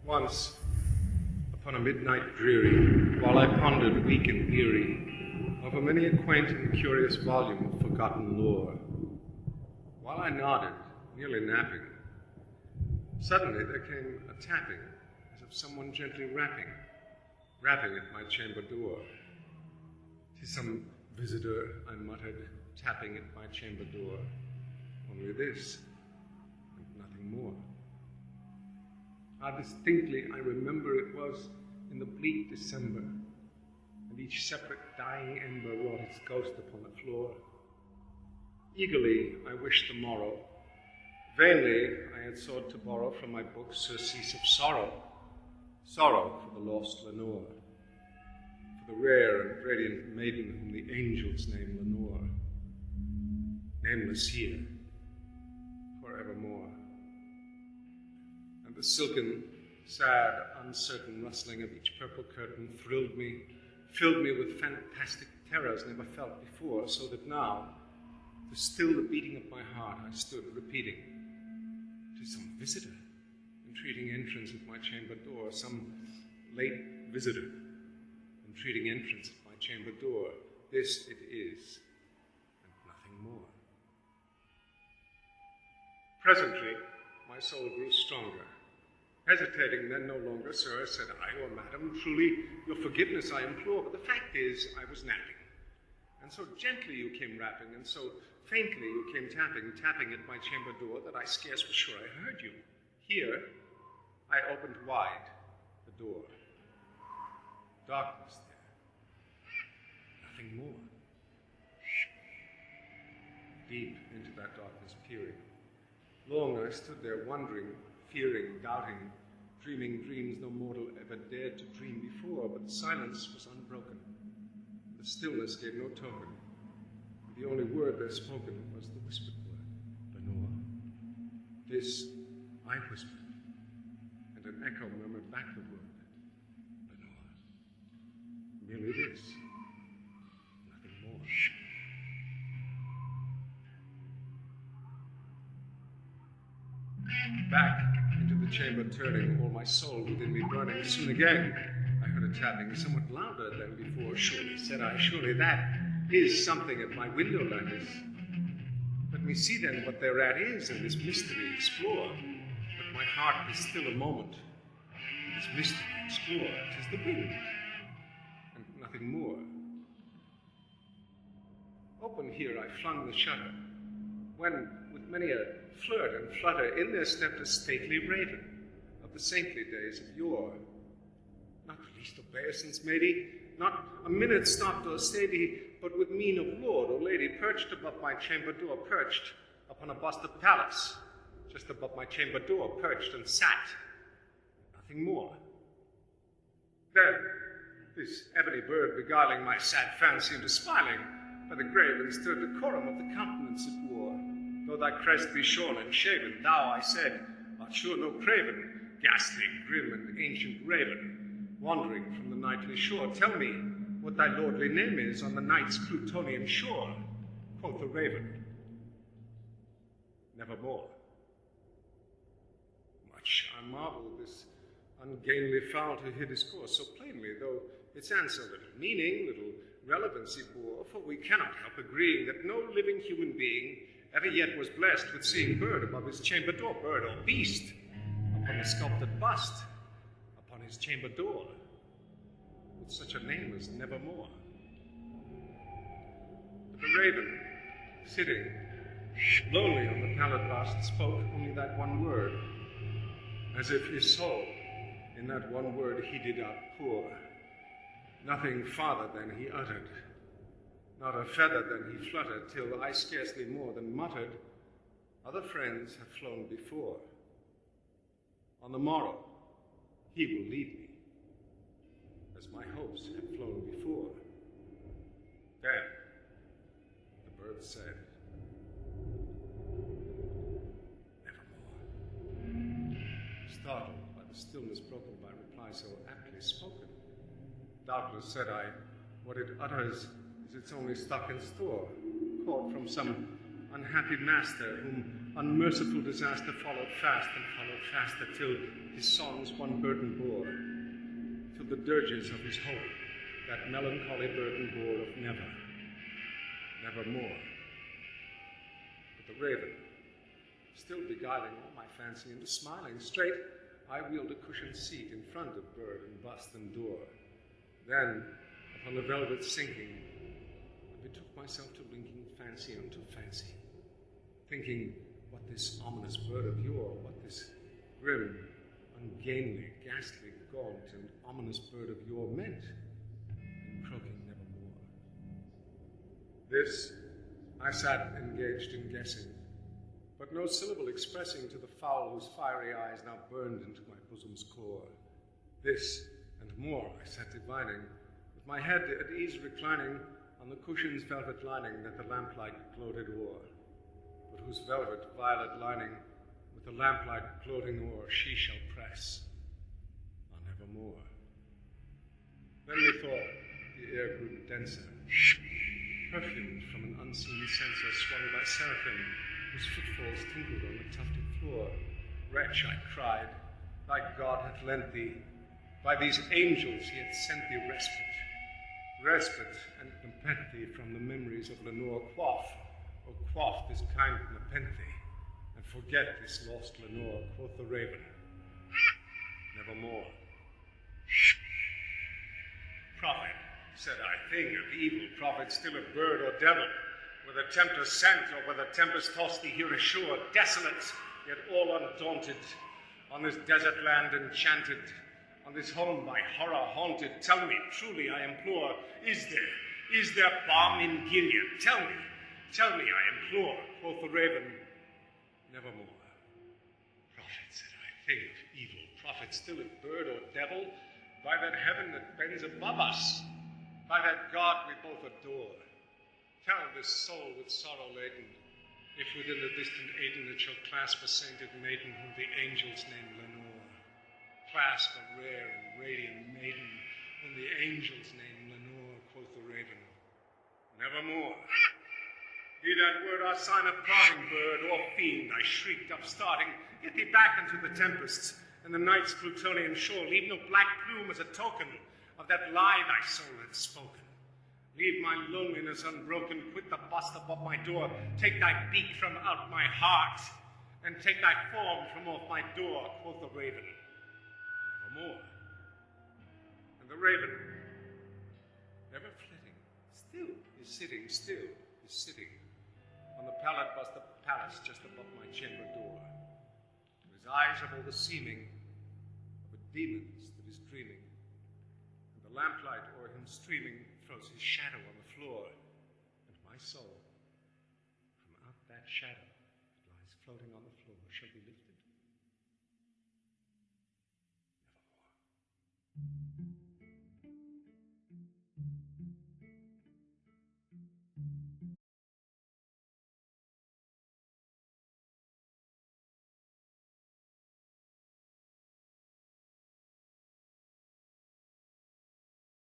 Once, upon a midnight dreary, while I pondered weak and weary over many a quaint and curious volume of forgotten lore, while I nodded, nearly napping, suddenly there came a tapping, as of someone gently rapping at my chamber door. "'Tis some visitor," I muttered, tapping at my chamber door. "Only this, and nothing more." How distinctly I remember it was in the bleak December, and each separate dying ember wrought its ghost upon the floor. Eagerly I wished the morrow. Vainly I had sought to borrow from my books surcease of sorrow, sorrow for the lost Lenore, for the rare and radiant maiden whom the angels name Lenore, nameless here, forevermore. And the silken, sad, uncertain rustling of each purple curtain thrilled me, filled me with fantastic terrors never felt before, so that now, to still the beating of my heart, I stood repeating, "'Tis some visitor, entreating entrance at my chamber door, some late visitor, entreating entrance at my chamber door. This it is, and nothing more." Presently, my soul grew stronger. Hesitating then no longer, "Sir," said I, "or madam, truly your forgiveness I implore, but the fact is I was napping. And so gently you came rapping, and so faintly you came tapping at my chamber door, that I scarce was sure I heard you. Here I opened wide the door. Darkness there. Nothing more. Deep into that darkness peering. Long I stood there wondering, fearing, doubting, dreaming dreams no mortal ever dared to dream before, but the silence was unbroken. The stillness gave no token. The only word there spoken was the whispered word, "Lenore." This I whispered, and an echo murmured back the word, "Lenore." Merely this, nothing more. Back into the chamber turning, all my soul within me burning. Soon again I heard a tapping, somewhat louder than before. "Surely," said I, "surely that is something at my window lattice. Let me see then what thereat is, and this mystery explore. Let my heart be still a moment, this mystery explore. 'Tis the wind, and nothing more." Open here I flung the shutter, when, with many a flirt and flutter, in there stepped a stately raven of the saintly days of yore. Not the least obeisance made he, not a minute stopped or stayed he, but with mien of lord or lady, perched above my chamber door, perched upon a bust of Pallas, just above my chamber door, perched and sat, nothing more. Then this ebony bird, beguiling my sad fancy into smiling, by the grave and stirred decorum of the countenance it wore. "Though thy crest be shorn and shaven, thou," I said, "art sure no craven, ghastly, grim, and ancient raven, wandering from the nightly shore. Tell me what thy lordly name is on the night's Plutonian shore." Quoth the raven, "Nevermore." Much I marveled this ungainly fowl to hear discourse so plainly, though its answer little meaning, little relevancy bore, for we cannot help agreeing that no living human being ever yet was blessed with seeing bird above his chamber door, bird or beast, upon the sculpted bust, upon his chamber door, with such a name as Nevermore. But the raven, sitting lonely on the pallid bust, spoke only that one word, as if his soul in that one word he did outpour. Nothing farther than he uttered, not a feather than he fluttered, till I scarcely more than muttered, "Other friends have flown before. On the morrow he will lead me, as my hopes have flown before." Then the bird said, "Nevermore." Startled by the stillness broken by reply so aptly spoken, Doubtless, said I, what it utters is its only stock in store, caught from some unhappy master whom unmerciful disaster followed fast and followed faster, till his songs one burden bore, till the dirges of his hope that melancholy burden bore of never, nevermore. But the raven, still beguiling all my fancy into smiling straight, I wheeled a cushioned seat in front of bird and bust and door. Then, upon the velvet sinking, I betook myself to linking fancy unto fancy, thinking what this ominous bird of yore, what this grim, ungainly, ghastly, gaunt, and ominous bird of yore meant in croaking nevermore. This I sat engaged in guessing, but no syllable expressing to the fowl whose fiery eyes now burned into my bosom's core. This and more I sat divining, with my head at ease reclining on the cushion's velvet lining that the lamplight gloated o'er, but whose velvet violet lining with the lamplight gloating o'er she shall press on evermore. Then methought the air grew denser, perfumed from an unseen censer swung by seraphim, whose footfalls tinkled on the tufted floor. Wretch, I cried, thy God hath lent thee, by these angels he hath sent thee respite and nepenthe from the memories of Lenore. Quaff, O quaff this kind nepenthe, and forget this lost Lenore, quoth the raven, nevermore. Prophet, said I, thing of evil, prophet, still a bird or devil, whether tempter sent or whether tempest tossed thee here ashore, desolate, yet all undaunted, on this desert land enchanted, on this home by horror haunted. Tell me, truly I implore, is there balm in Gilead? Tell me, I implore, quoth the raven, nevermore. Prophet, said I, thing of evil, prophet, still a bird or devil, by that heaven that bends above us, by that God we both adore. Tell this soul with sorrow laden, if within the distant Aden it shall clasp a sainted maiden whom the angels name Lenore. Clasp a rare and radiant maiden whom the angels name Lenore, quoth the raven, nevermore. Be that word our sign of parting, bird or fiend, I shrieked, upstarting, get thee back into the tempests and the night's Plutonian shore. Leave no black plume as a token of that lie thy soul hath spoken. Leave my loneliness unbroken, quit the bust above my door, take thy beak from out my heart, and take thy form from off my door, quoth the raven, nevermore. And the raven, never flitting, still is sitting, on the pallid bust of Pallas just above my chamber door. To his eyes have all the seeming of a demon's that is dreaming, and the lamplight o'er him streaming throws his shadow on the floor, and my soul, from out that shadow that lies floating on the floor, shall be lifted